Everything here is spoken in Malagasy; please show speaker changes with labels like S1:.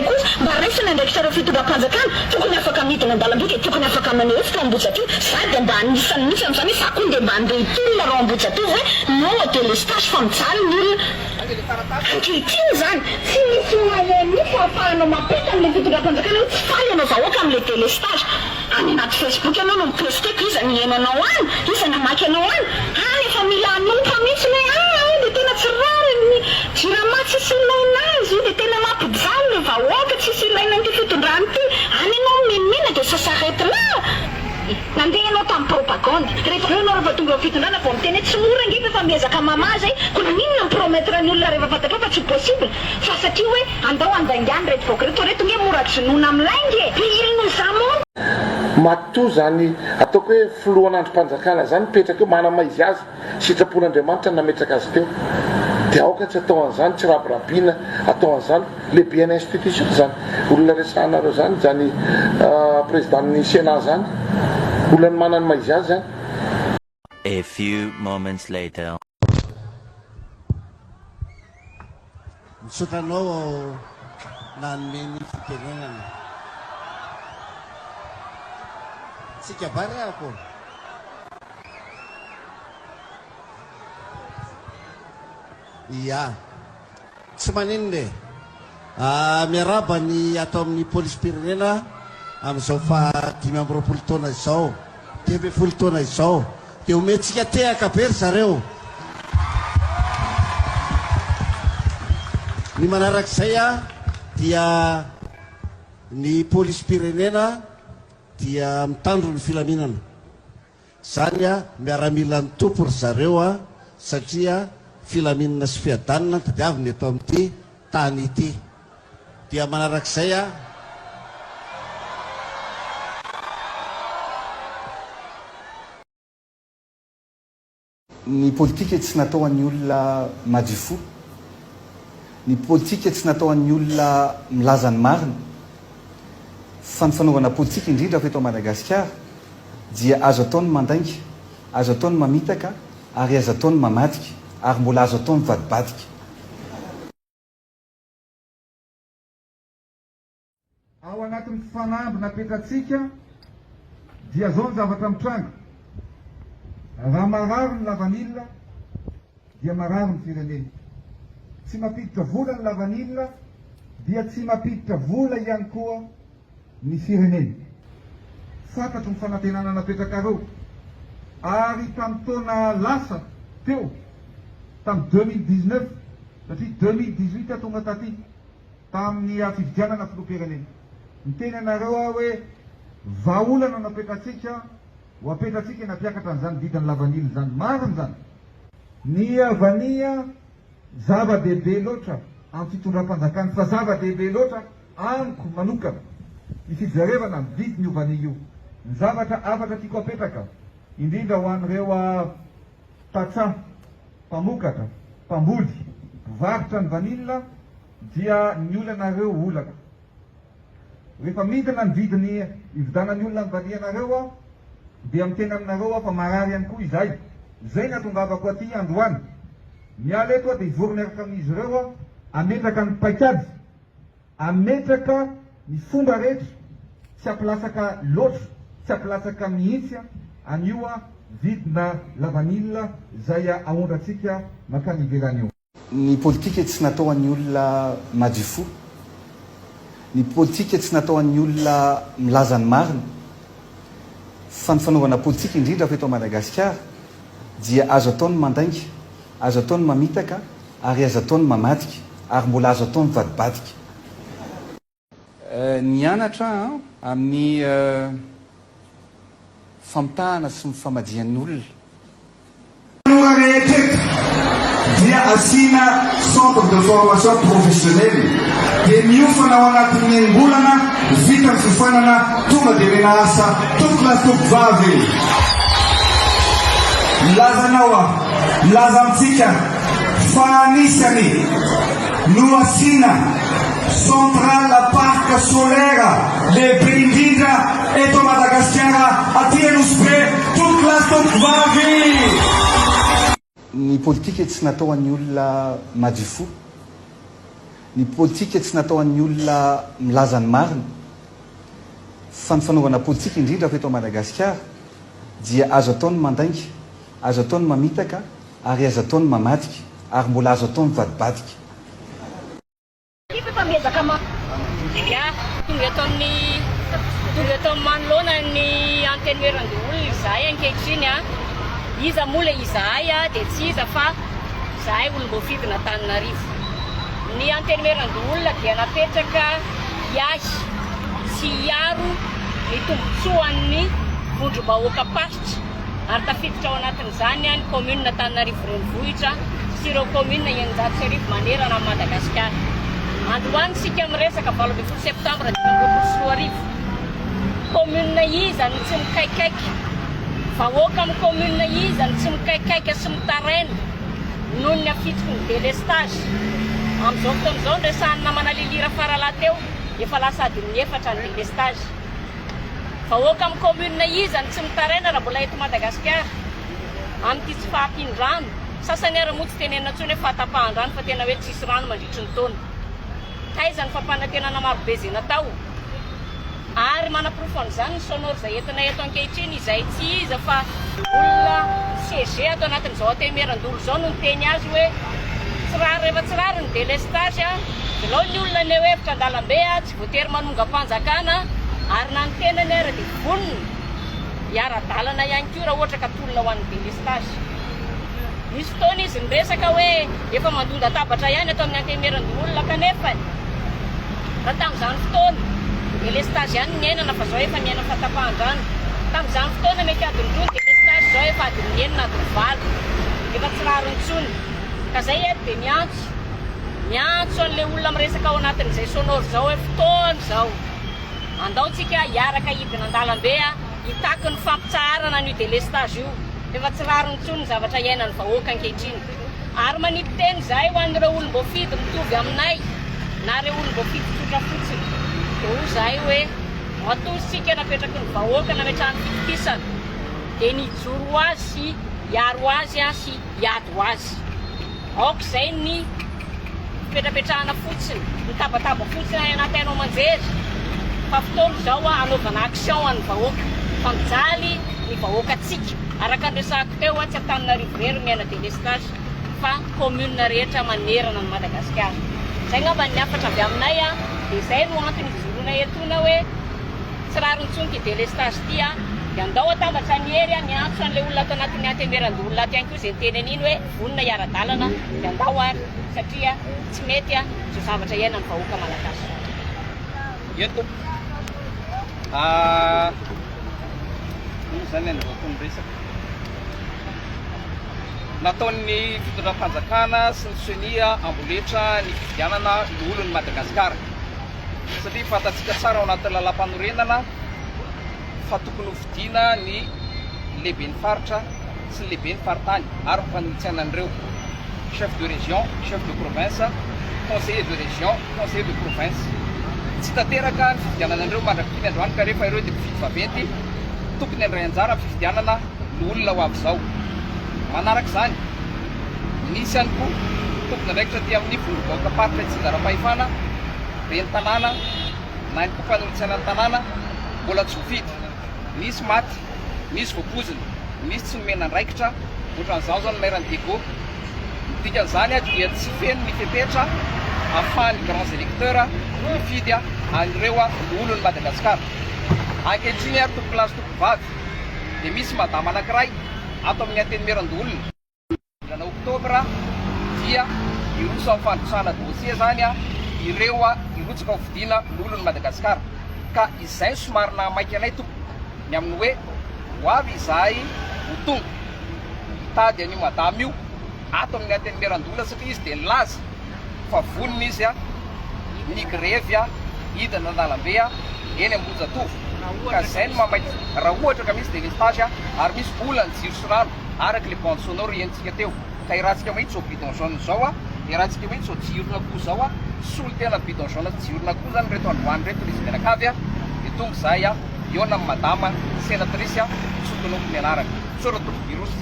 S1: zay koa mba raisina ndraiky tsara fitondram-panjakana tokony afaka midina an-dalam-boky tokony afaka manehofotra ambotsato sady mba anisan'ny misy amin'izany hoe za koa ndeha mba andeha hitolona rao ambotsato zay no délestage fa mijaly ny olona ankehitriny zany tsy misy moyen misy ahafahanao mampita amin'ilay fitondram-panjakana hoe tsy faly anao vahoaka amin'ilay délestage any anaty facebook anao no mipresteko iza ny henonao any iza namaky anao any efa mila anompa mihitsy hoe de tena tsy rary ny jirama tsisy ilaina azy de tena mampijaly le vahoaka tsisy ilaina an'ity fitondrany ty any anao menimena de sasarety la nandeha anao tamin'ny propagande rehefa anao rehefa tonga fitondrana vao miteny hoe tsy mora ngefa efa miezaka mamaza koa ninona mipromettre ny olona rehefa fantatra fa tsy possible fa satria hoe andao andaingany reto vaoka reto reto nge mora jonona am'lainge pirino zamo
S2: matoa zany ataoko hoe filohan'androm-panjakana zany mipetraka eo manamaizy azy sitrapon'Andriamanitra nametraka azy teo dia aoka tsy atao an'izany tsy rabirabiana atao an'izany le bien institution zany olona resanareo zany présidentin'ny Sénat zany olona ny manany maizy azy zany.
S3: A few moments later.
S4: Misotranao nanome ny fitenenana tsika vary ako ia tsy manino le miaraba ny atao amin'ny polisy pirenena amin'izao fa 5 taona izao 10 taona izao dia omentsika tehaka be ry zareo ny manarak'izay dia ny polisy pirenena dia mitandro ny filaminana zany miaramila ny tompo ry zareo satria filaminana sy fiadanana tadiaviny eto amin'ity tany ity dia manarak'izay
S5: ny politika tsy natao an'ny olona madifo ny politika tsy natao an'ny olona milaza ny marina fa ny fanaovana politika indrindra fa eto Madagasikara dia azo ataony mandainga azo ataony mamitaka ary azo ataony mamadika ary mbola azo ataony vadibadika.
S6: Ao anatin'ny fanamby napetratsika dia zao ny zavatra mitranga raha marary ny lavanilina dia marary ny firenena tsy mampiditra vola ny lavanilina dia tsy mampiditra vola ihany koa ny firenena fantatro ny fanantenana napetraka reo ary tamin'ny taona lasa teo tamin'ny 2019 satria 2018 tonga taty tamin'ny fifidianana filoham-pirenena ny tenanareo hoe vaolana napetratsika ho apetratsika nampiakatra an'izany vidiny lavanily zany mariny zany ny avania zava-dehibe loatra amin'ny fitondram-panjakana fa zava-dehibe loatra amiko manokana ny fijerevana ny vidiny io vania io ny zavatra afaka tiako apetraka indrindra ho an'ireo tatsa mpamokatra mpamboly mpivarotra ny vanilina dia ny olonareo olaka rehefa midina ny vidiny ividanany olona ny vanianareo dia mitena aminareo fa marary ihany koa izay zay natongavako aty androany miala eto dia ivorona eraka amin'izy ireo ametraka ny paikady ametraka ny fomba rehetra tsy ampilasaka loatra tsy ampilasaka mihitsy anio vidina lavanilina zay aondratsika makany ivelany io.
S5: Ny politika tsy natao an'ny olona madifo ny politika tsy natao an'ny olona milaza ny marina fa ny fanaovana politika indrindra fa eto Madagasikara dia azo ataony mandainga azo ataony mamitaka ary azo ataony mamadika ary mbola azo ataony vadibadika. Nianatra amin'ny famitahana sy ny famadian'ny olona
S7: dia asina centre de formation professionnelle dia miofana ao anatin'ny angolana vita ny fifanana tonga dia mena asa tokola tokovavy lazanao laza amintsika fa anisany no asina centrale parc solaire lehibe indrindra eto Madagasikara aty Anosy tokola tokovavy.
S5: Ny politika tsy natao an'ny olona madifo ny politika tsy natao an'ny olona milaza ny marina fa ny fanaovana politika indrindra fa eto Madagasikara dia azo ataony mandainga, azo ataony mamitaka ary azo ataony mamadika ary mbola azo ataony vadibadika.
S8: Tonga atao manoloana ny anteneran-doolona izahay ankehitriny a. Iza moa le izahay a dia tsy iza fa izahay olom-boafidina Antananarivo. Ny anteneran-doolona dia napetraka iahy sy hiaro ny tombotsoan'ny vondrom-bahoaka pasitra ary tafiditra ao anatin'izany ny commune Antananarivo renivohitra sy ireo commune 900 manerana amin'ny Madagasikara. Androany sika miresaka 24 septambra 2024. Commune iza ny tsy mikaikaiky, vahoaka amin'ny commune iza ny tsy mikaikaiky sy mitaraina noho ny afitoko ny délestage. Amin'izao fotoan'izao ny resahany namana lilira faralahateo efa lasa adiny 4 ny délestage. Vahoaka amin'ny commune iza ny tsy mitaraina raha mbola eto Madagasikara amin'ity tsy fahampin-drano. Sasany ary moa tsy tenenina intsony hoe fahatapahan-drano fa tena hoe tsisy rano mandritry ny taona. Taiza ny fampanantenana marobe izay natao ary manaporofo an'izany ny sonora izay entina eto ankehitriny izay tsy iza fa olona CG ato anatin'izao antemeran-dolo izao no niteny azy hoe tsirary rehefa tsirary ny délestage a ilao ny olona ny hevitra an-dalambe a tsy voatery manonga-panjakana ary na ny tenany ary dia vonona hiara-dalana ihany koa raha ohatra ka tolona ho an'ny délestage. Misy fotoana izy niresaka hoe efa mandonda tabatra ihany atao amin'ny antemeran-dolona kanefa raha tamin'izany fotoana délestage ihany ny ainana fa zao efa miaina fahatapahan-drano. Tamin'izany fotoana mety adiny 2 délestage zao efa adiny 9 adiny 7 efa tsy raro intsony. Ka zay eto dia miantso an'ilay olona miresaka ao anatin'izay sonora zao hoe fotoana zao andaontsika hiaraka hidina an-dalambe a hitako ny fampitsaharana ny délestage io. Efa tsy raro intsony zavatra iainan'ny vahoaka ankehitriny. Ary manipy teny zahay ho an'ireo olom-boafidy mitovy aminay na ireo olom-boafidy tsotra fotsiny. Dia hoy zahay hoe matositsika napetraky ny vahoaka nametrahany fitikisana dia nijoro azy sy hiaro azy sy hiady azy. Aoka izay ny fipetrapetrahana fotsiny, ny tabataba fotsiny any anaty hainao manjery. Fa fotoana izao anaovana action an'ny vahoaka, fampijaly ny vahoakantsika. Araka ny resahako teo tsy Antananarivo rery miaina délestage fa commune rehetra manerana ny Madagasikara. Zay ngamba ny afatra avy aminay a dia izay no antony izoroana etona hoe tsy raro intsony ity délestage ity a dia andao atambatra ny hery a miantso an'ilay olona ato anatin'ny antemeran-dolona aty ihany koa izay niteny an'iny hoe vonona hiara-dalana dia andao ary satria tsy mety a zao zavatra iainan'ny vahoaka malagasy.
S9: Eto zany androako ny resaka nataon'ny fitondram-panjakana sy ny sonia amboletra ny fifidianana ny olon'ny Madagasikara satria fantatsika tsara ao anatin'ny lalam-panorenana fa tokony ho fidiana ny lehibe ny faritra sy ny lehibe ny faritany ary mifanohitsana an'ireo chef de région, chef de province, conseiller de région, conseiller de province. Tsy tanteraka ny fifidianana an'ireo mandrakiny androany ka rehefa ireo dia mpifidy vaventy tokony andray anjara ny fifidianana ny olona ho avy izao. Manaraka izany nisy ihany koa tokony andraikitra ty amin'ny vondrom-bahoaka paritra tsy zara-pahefana reny tanàna na ny mpanolitsana ny tanàna mbola tsy voafidy. Nisy maty, nisy voapozina, nisy tsy nomena andraikitra ohatran'izao zao ny mairany Diego. Dikan'izany dia tsy feno ny fepetra ahafahan'ny grands électeurs mifidy an'ireo olon'ny Madagasikara. Ankehitriny ary tompo lazy tompo vavy dia misy madama anankiray ato amin'ny anteneran-dolona. Volana oktobra dia iroso amin'ny fandrotsahana dossier zany ireo irotsaka ho fidiana n'olon'ny Madagasikara. Ka izay somary nahamaika anay tompo ny amin'ny hoe ho avy izahay ho tonga hitady an'io madama io ato amin'ny anteneran-dolona satria izy dia nilaza fa vonona izy ny grevy hidina an-dalambe eny Ambohijatovo. Ka izay no mamaika raha ohatra ka misy délestage ary misy olana jiro sy rano araka le bande sonore enitsika teo ka irantsika mahitsy ao bidon jaune zao irantsika mahitsy ao jirona koa zao solo tena bidon jaune jirona koa zany reto androany reto izy menakavy dia tonga izay eo amin'ny madama sénatrice Sotonompo mianaraka Sorotompo Birosy.